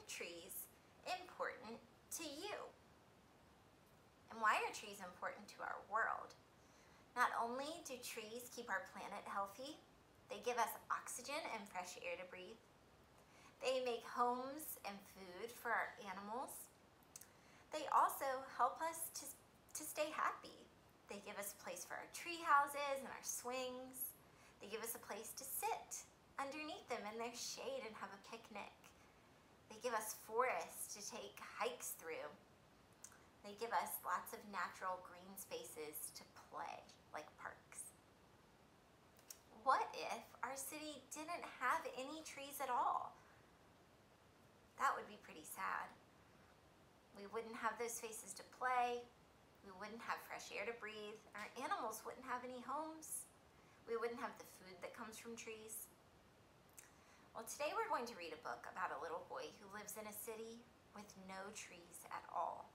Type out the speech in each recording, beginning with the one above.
trees important to you? And why are trees important to our world? Not only do trees keep our planet healthy, they give us oxygen and fresh air to breathe. They make homes and food for our animals. They also help us to stay happy. They give us a place for our tree houses and our swings. They give us a place to sit underneath them in their shade and have a picnic. They give us forests to take hikes through. They give us lots of natural green spaces to play, like parks. What if our city didn't have any trees at all? That would be pretty sad. We wouldn't have those spaces to play. We wouldn't have fresh air to breathe. Our animals wouldn't have any homes. We wouldn't have the food that comes from trees. Well, today we're going to read a book about a little boy who lives in a city with no trees at all.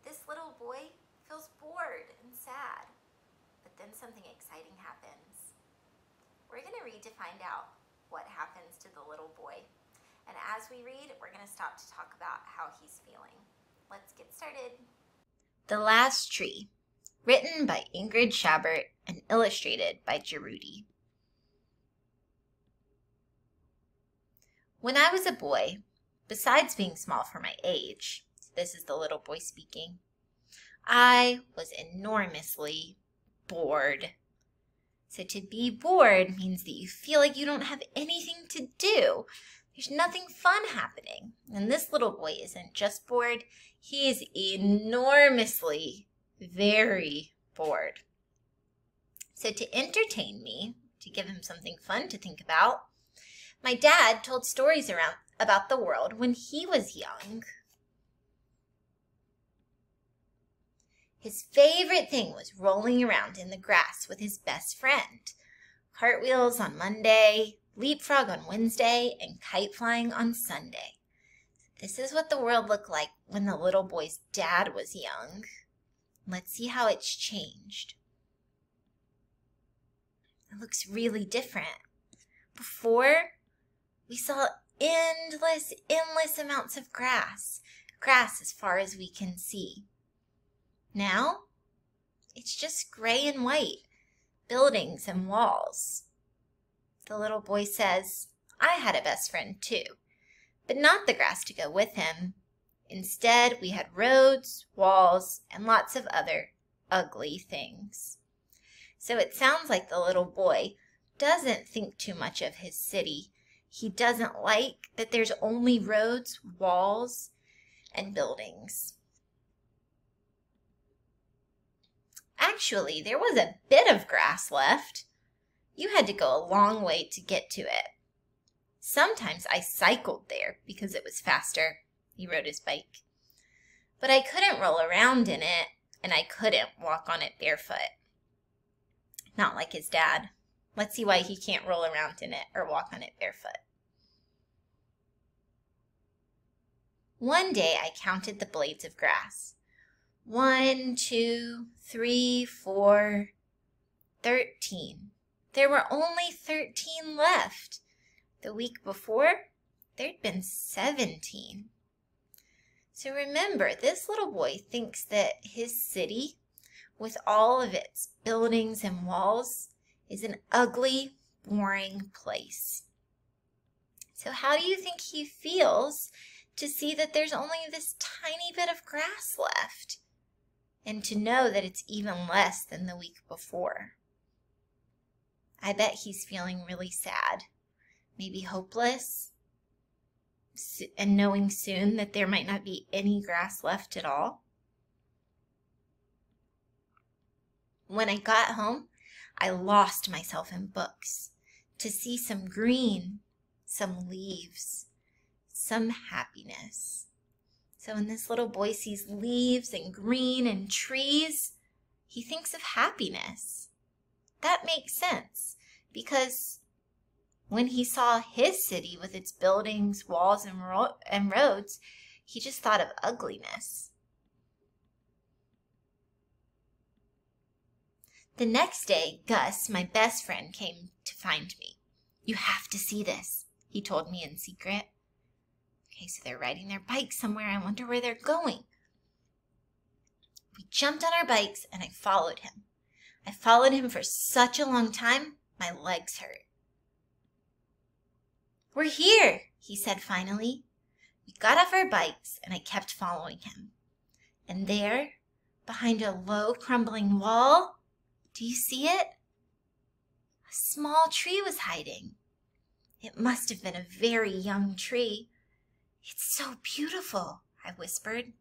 This little boy feels bored and sad, but then something exciting happens. We're going to read to find out what happens to the little boy. And as we read, we're going to stop to talk about how he's feeling. Let's get started. The Last Tree, written by Ingrid Chabbert and illustrated by Gerudi. When I was a boy, besides being small for my age, this is the little boy speaking, I was enormously bored. So to be bored means that you feel like you don't have anything to do. There's nothing fun happening. And this little boy isn't just bored, he is enormously, very bored. So to entertain me, to give him something fun to think about, my dad told stories about the world when he was young. His favorite thing was rolling around in the grass with his best friend. Cartwheels on Monday, leapfrog on Wednesday, and kite flying on Sunday. This is what the world looked like when the little boy's dad was young. Let's see how it's changed. It looks really different. Before, we saw endless amounts of grass as far as we can see. Now, it's just gray and white, buildings and walls. The little boy says, I had a best friend too, but not the grass to go with him. Instead, we had roads, walls, and lots of other ugly things. So it sounds like the little boy doesn't think too much of his city. He doesn't like that there's only roads, walls, and buildings. Actually, there was a bit of grass left. You had to go a long way to get to it. Sometimes I cycled there because it was faster. He rode his bike. But I couldn't roll around in it, and I couldn't walk on it barefoot. Not like his dad. Let's see why he can't roll around in it or walk on it barefoot. One day I counted the blades of grass. 1, 2, 3, 4, 13. There were only 13 left. The week before, there'd been 17. So remember, this little boy thinks that his city, with all of its buildings and walls, is an ugly, boring place. So how do you think he feels to see that there's only this tiny bit of grass left? And to know that it's even less than the week before. I bet he's feeling really sad, maybe hopeless, and knowing soon that there might not be any grass left at all. When I got home, I lost myself in books to see some green, some leaves, some happiness. So when this little boy sees leaves and green and trees, he thinks of happiness. That makes sense because when he saw his city with its buildings, walls, and roads, he just thought of ugliness. The next day, Gus, my best friend, came to find me. You have to see this, he told me in secret. Okay, so they're riding their bikes somewhere. I wonder where they're going. We jumped on our bikes and I followed him. I followed him for such a long time, my legs hurt. "We're here," he said finally. We got off our bikes and I kept following him. And there, behind a low crumbling wall, do you see it? A small tree was hiding. It must have been a very young tree. "It's so beautiful," I whispered.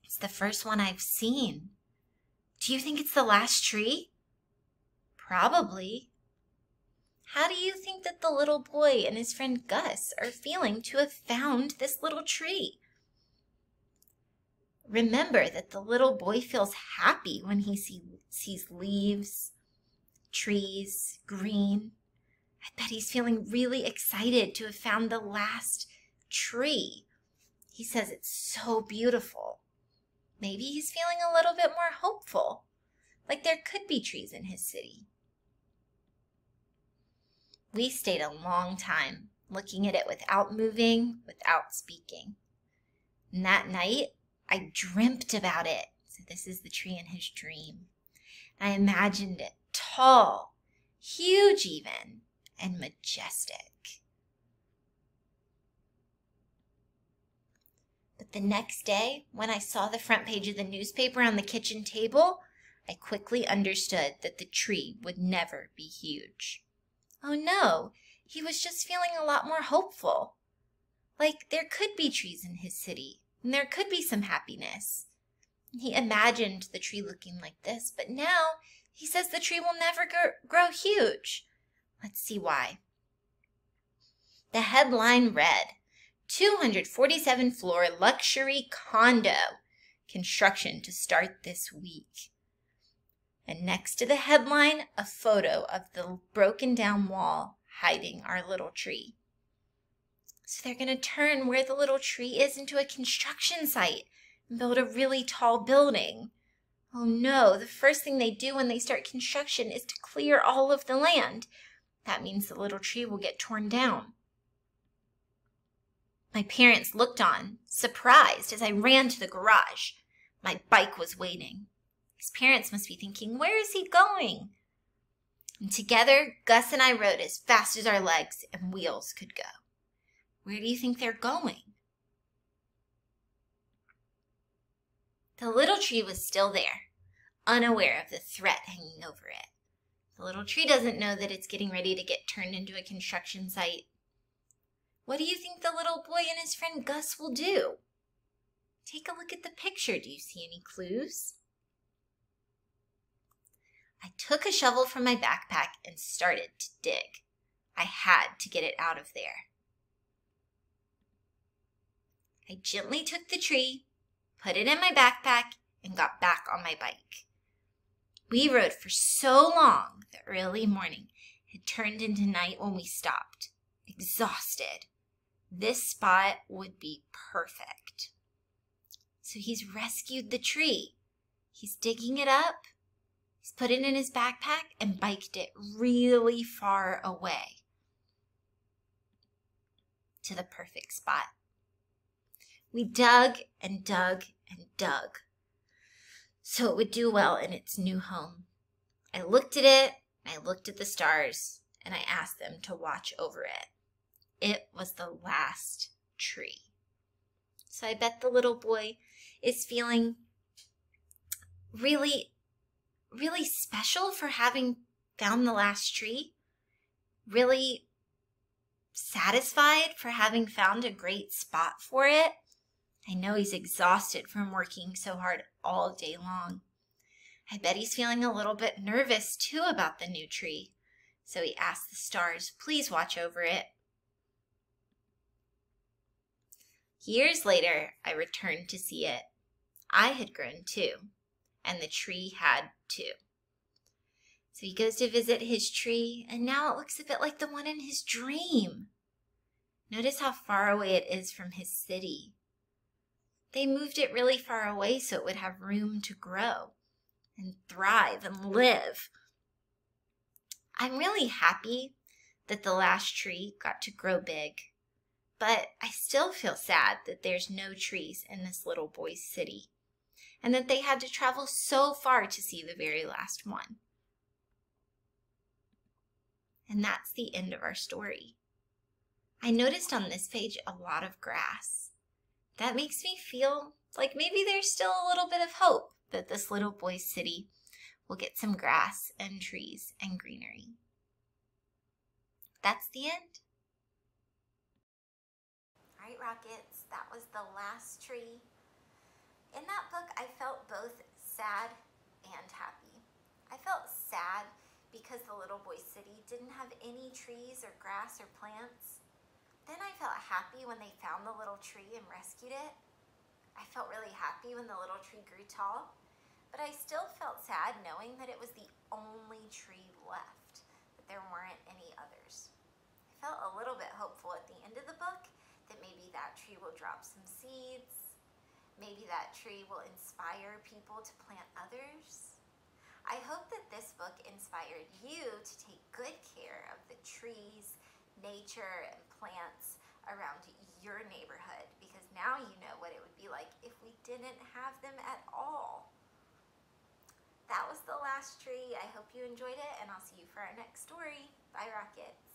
"It's the first one I've seen. Do you think it's the last tree?" "Probably." How do you think that the little boy and his friend Gus are feeling to have found this little tree? Remember that the little boy feels happy when he sees leaves, trees, green. I bet he's feeling really excited to have found the last tree. He says it's so beautiful. Maybe he's feeling a little bit more hopeful, like there could be trees in his city. We stayed a long time, looking at it without moving, without speaking. And that night, I dreamt about it. So this is the tree in his dream. I imagined it tall, huge even, and majestic. But the next day, when I saw the front page of the newspaper on the kitchen table, I quickly understood that the tree would never be huge. Oh no, he was just feeling a lot more hopeful. Like there could be trees in his city, and there could be some happiness. He imagined the tree looking like this, but now he says the tree will never grow huge. Let's see why. The headline read, 247-floor luxury condo. Construction to start this week. And next to the headline, a photo of the broken down wall hiding our little tree. So they're going to turn where the little tree is into a construction site and build a really tall building. Oh no, the first thing they do when they start construction is to clear all of the land. That means the little tree will get torn down. My parents looked on, surprised, as I ran to the garage. My bike was waiting. His parents must be thinking, where is he going? And together, Gus and I rode as fast as our legs and wheels could go. Where do you think they're going? The little tree was still there, unaware of the threat hanging over it. The little tree doesn't know that it's getting ready to get turned into a construction site. What do you think the little boy and his friend Gus will do? Take a look at the picture. Do you see any clues? I took a shovel from my backpack and started to dig. I had to get it out of there. I gently took the tree, put it in my backpack, and got back on my bike. We rode for so long, the early morning had turned into night when we stopped, exhausted. This spot would be perfect. So he's rescued the tree. He's digging it up. He's put it in his backpack and biked it really far away to the perfect spot. We dug and dug and dug so it would do well in its new home. I looked at it, I looked at the stars, and I asked them to watch over it. It was the last tree. So I bet the little boy is feeling really special for having found the last tree, really satisfied for having found a great spot for it. I know he's exhausted from working so hard all day long. I bet he's feeling a little bit nervous too about the new tree. So he asked the stars, please watch over it. Years later, I returned to see it. I had grown too, and the tree had too. So he goes to visit his tree, and now it looks a bit like the one in his dream. Notice how far away it is from his city. They moved it really far away so it would have room to grow and thrive and live. I'm really happy that the last tree got to grow big, But I still feel sad that there's no trees in this little boy's city, and that they had to travel so far to see the very last one. And that's the end of our story. I noticed on this page a lot of grass. That makes me feel like maybe there's still a little bit of hope that this little boy's city will get some grass and trees and greenery. That's the end. All right, Rockets, that was the last tree. In that book, I felt both sad and happy. I felt sad because the little boy's city didn't have any trees or grass or plants. Then I felt happy when they found the little tree and rescued it. I felt really happy when the little tree grew tall, but I still felt sad knowing that it was the only tree left, that there weren't any others. I felt a little bit hopeful at the end of the book that maybe that tree will drop some seeds, maybe that tree will inspire people to plant others. I hope that this book inspired you to take good care of the trees, nature, and plants around your neighborhood, because now you know what it would be like if we didn't have them at all. That was the last tree. I hope you enjoyed it, and I'll see you for our next story. Bye, Rockets.